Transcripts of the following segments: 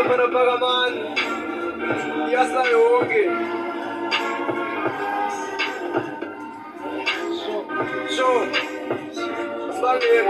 para pagaman. Yasa yogi. So, bangin.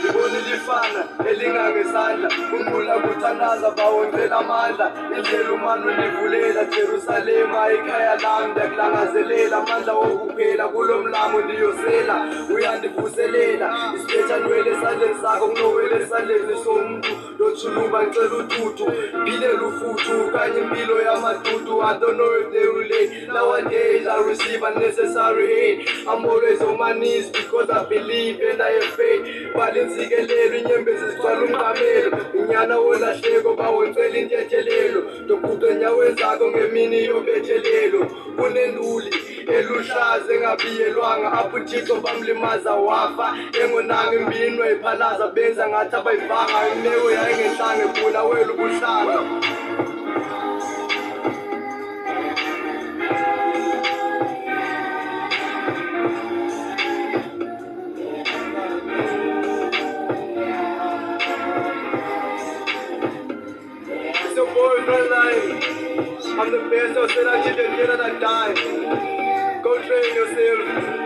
Ngibona ilifana elingangesandla unkula kuthandaza bawondlela amandla indlela umano nivulela Jerusalema ikhaya lami ndiyakulangazelela amandla wokuphela kulo mlamo ndiyosela uyandivuselela isiphethanwele esandleni sakho kunowele esandleni somuntu lothuluba ngicela uthuthu philela ufuthu kanye impilo yamadudu I don't know if they relate nowadays I receive unnecessary hate I'm always on my knees because I believe and I have faith balinsikelelo inyembezi zigcwala umqamelo inyana wolahleko bawonsela intethelelo ndokude enyaweni zakho ngemini yobethelelo kunenduli eluhlaza engabiyelwanga apho uthixo bamlimaza wafa engonanga imbinwa iphalaza benza ngathi abayivanga imeko yayingenhlanga efuna wela ubuhlanga I'm the best, so said I didn't get it, I die. Go train yourself.